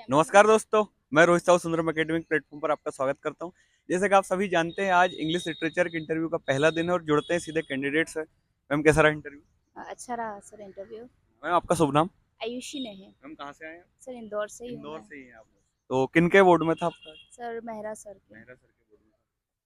नमस्कार दोस्तों, मैं रोहित साहू सुंदरम एकेडमिक प्लेटफॉर्म पर आपका स्वागत करता हूं। जैसे कि आप सभी जानते हैं, आज इंग्लिश लिटरेचर के इंटरव्यू का पहला दिन है और जुड़ते हैं सीधे कैंडिडेट्स है। मैम, कैसा रहा इंटरव्यू? अच्छा रहा सर इंटरव्यू। मैम, आपका शुभ नाम? आयुषी ने है। मैम, कहाँ से आए हैं? सर इंदौर से ही हूँ इंदौर मैं। से ही हैं आप? तो किन के बोर्ड में था आपका? सर मेहरा सर के। मेहरा सर के बोर्ड में था।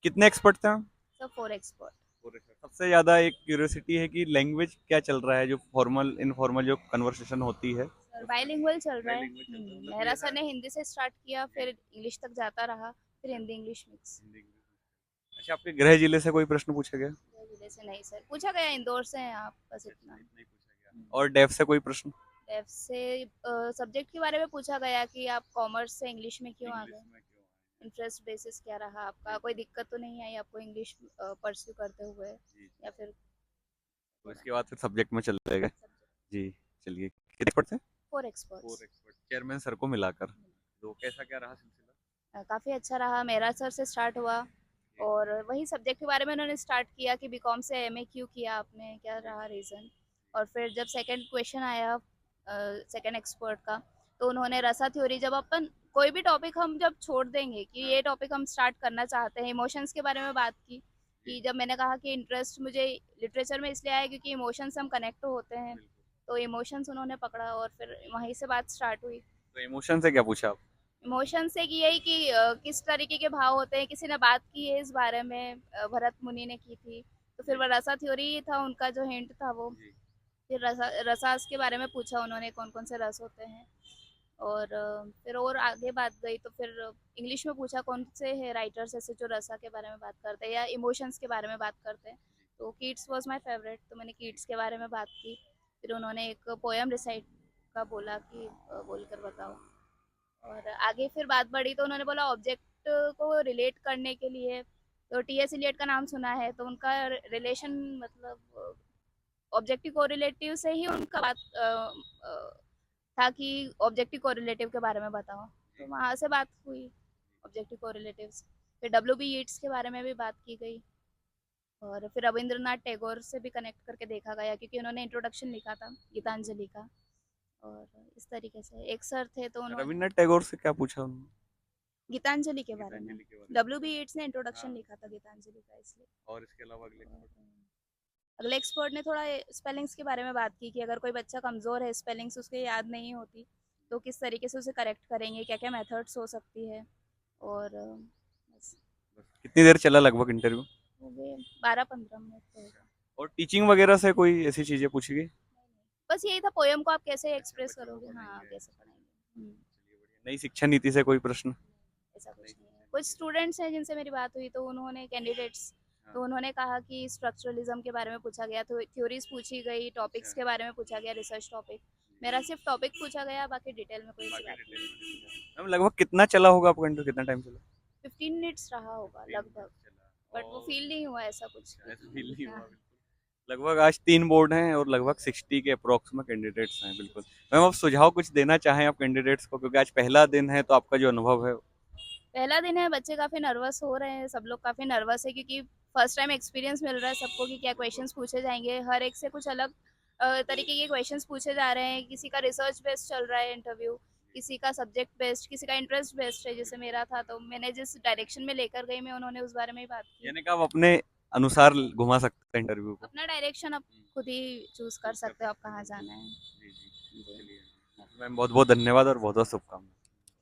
कितने एक्सपर्ट थे मैम? Sir four expert. पूरे सर। सबसे ज्यादा एक क्यूरियोसिटी है कि लैंग्वेज क्या चल रहा है, जो फॉर्मल इनफॉर्मल जो कन्वर्सेशन होती है सर उसमें बाइलिंगुअल चल रहा है। बाइलिंगुअल चल रहा है, मतलब कोई मेहरा ऐसा सर ने हिंदी से स्टार्ट किया, फिर इंग्लिश तक जाता रहा, फिर Hindi English mix. Hindi English. अच्छा, आपके गृह जिले से कोई प्रश्न पूछा गया? जिले से नहीं सर, पूछा गया इंदौर से हैं आप, बस अच्छा, इतना। इतना ही पूछा गया। और डेफ से कोई प्रश्न? डेफ से सब्जेक्ट के बारे में पूछा गया कि आप कॉमर्स से इंग्लिश में क्यों आ इंग्लिश गए। में क्यों आए? इंटरेस्ट बेसिस क्या रहा आपका, जी कोई दिक्कत तो नहीं आई आपको इंग्लिश परस्यू करते हुए, जी। या फिर तो इसके बाद फिर सब्जेक्ट में चले गए। जी। चलिए, कितने एक्सपर्ट थे? Four four experts. Expert chairman sir को मिलाकर। तो कैसा क्या रहा सिलसिला? काफ़ी अच्छा रहा। मेरा सर से स्टार्ट हुआ जी और वही सब्जेक्ट के बारे में उन्होंने स्टार्ट किया कि बीकॉम से एमए क्यों किया आपने, क्या जी रहा रीज़न। और फिर जब सेकंड क्वेश्चन आया सेकंड एक्सपर्ट का, तो उन्होंने रसा थ्योरी, जब अपन कोई भी टॉपिक हम जब छोड़ देंगे कि हाँ ये टॉपिक हम स्टार्ट करना चाहते हैं, इमोशंस के बारे में बात की। जी कि जब मैंने कहा कि इंटरेस्ट मुझे लिटरेचर में इसलिए आया क्योंकि इमोशंस हम कनेक्ट होते हैं, बिल्कुल। तो इमोशंस उन्होंने पकड़ा और फिर वहीं से बात स्टार्ट हुई। तो इमोशन से क्या पूछा आप? इमोशन से कि यही कि किस तरीके के भाव होते हैं, किसी ने बात की है इस बारे में, भरत मुनि ने की थी। तो फिर जी वो रसा थ्योरी था उनका जो हिंट था वो। जी फिर रसास के बारे में पूछा उन्होंने, कौन कौन से रस होते हैं। और फिर और आगे बात गई तो फिर इंग्लिश में पूछा कौन से है राइटर्स ऐसे जो रसा के बारे में बात करते हैं या इमोशंस के बारे में बात करते हैं। तो कीट्स वाज माय फेवरेट, तो मैंने कीट्स के बारे में बात की। फिर उन्होंने एक पोएम रिसाइट का बोला कि बोलकर बताओ। और आगे फिर बात बढ़ी तो उन्होंने बोला ऑब्जेक्ट को रिलेट करने के लिए, तो टीएस इलियट का नाम सुना है, तो उनका रिलेशन मतलब ऑब्जेक्टिव कोरिलेटिव से ही उनका बात था कि ऑब्जेक्टिव कोरिलेटिव के बारे में बताओ। तो वहाँ से बात हुई ऑब्जेक्टिव कोरिलेटिव्स। फिर डब्ल्यू बी ईट्स के बारे में भी बात की गई। और फिर रविंद्रनाथ टैगोर से भी कनेक्ट करके देखा गया क्योंकि उन्होंने इंट्रोडक्शन लिखा था गीतांजलि का। और इस तरीके से एक सर थे तो उन्होंने रविन्द्रनाथ टैगोर से क्या पूछा उन्होंने? गीतांजलि के बारे में। गीतांजलि के बारे में। डब्ल्यू बी येट्स ने इंट्रोडक्शन हाँ। लिखा था गीतांजलि का, इसलिए। और इसके अलावा अगले और एक्सपर्ट? अगले एक्सपर्ट ने थोड़ा स्पेलिंग्स के बारे में बात की कि अगर कोई बच्चा कमज़ोर है, स्पेलिंग्स उसके याद नहीं होती, तो किस तरीके से उसे करेक्ट करेंगे, क्या क्या मेथड्स हो सकती है। और बस बस कितनी देर चला लगभग इंटरव्यू? हो गए 12-15 मिनट तो होगा। और टीचिंग वगैरह से कोई ऐसी चीजें पूछी गई? बस यही था, पोयम को आप कैसे अच्छा, एक्सप्रेस बच्चों को करोगे, हाँ पढ़ाएंगे। कैसे अच्छा, पढ़ाएंगे। चलिए बढ़िया। नई शिक्षा नीति से कोई प्रश्न? ऐसा नई कुछ नहीं है। शिक्षा कुछ नीति से। स्टूडेंट्स हैं जिनसे मेरी बात हुई, तो उन्होंने कैंडिडेट्स, हाँ। तो उन्होंने कहा कि स्ट्रक्चरलिज्म के बारे में पूछा गया, तो थ्योरीज पूछी गई, टॉपिक्स अच्छा। के बारे में पूछा गया, रिसर्च टॉपिक। जी। मेरा सिर्फ टॉपिक पूछा गया, बाकी डिटेल में कोई ऐसी बाकी बात डिटेल नहीं। में नहीं पूछा। मैम, लगभग कितना चला होगा आपका इंटरव्यू? कितना टाइम चला? 15 मिनट्स रहा होगा 15 लगभग। मिनट चला बट वो और फील नहीं हुआ ऐसा कुछ अच्छा, ऐसा फील नहीं हाँ। हुआ बिल्कुल। लगभग आज 3 बोर्ड हैं और लगभग 60 के अप्रॉक्स में कैंडिडेट्स हैं, बिल्कुल। मैम, आप सुझाव कुछ देना चाहें आप कैंडिडेट्स को, क्योंकि आज पहला दिन है, तो आपका जो अनुभव है? पहला दिन है, बच्चे काफ़ी नर्वस हो रहे हैं, सब लोग काफ़ी नर्वस है क्योंकि फर्स्ट टाइम एक्सपीरियंस मिल रहा है सबको कि क्या क्वेश्चंस पूछे जाएंगे। हर एक से कुछ अलग तरीके के क्वेश्चंस पूछे जा रहे हैं। किसी का रिसर्च बेस्ड चल रहा है इंटरव्यू, किसी का सब्जेक्ट बेस्ड, किसी का इंटरेस्ट बेस्ड है, जैसे मेरा था। तो मैंने जिस डायरेक्शन में लेकर गई मैं, उन्होंने उस बारे में ही बात की। यानी कि आप अपने अनुसार घुमा सकते हैं इंटरव्यू को। अपना डायरेक्शन आप खुद ही चूज कर चूज कर सकते हो, आप सकते हैं, कहाँ बिल्कुल। जाना है। जी जी। जी। चलिए मैम, बहुत बहुत धन्यवाद और बहुत बहुत शुभकामनाएं।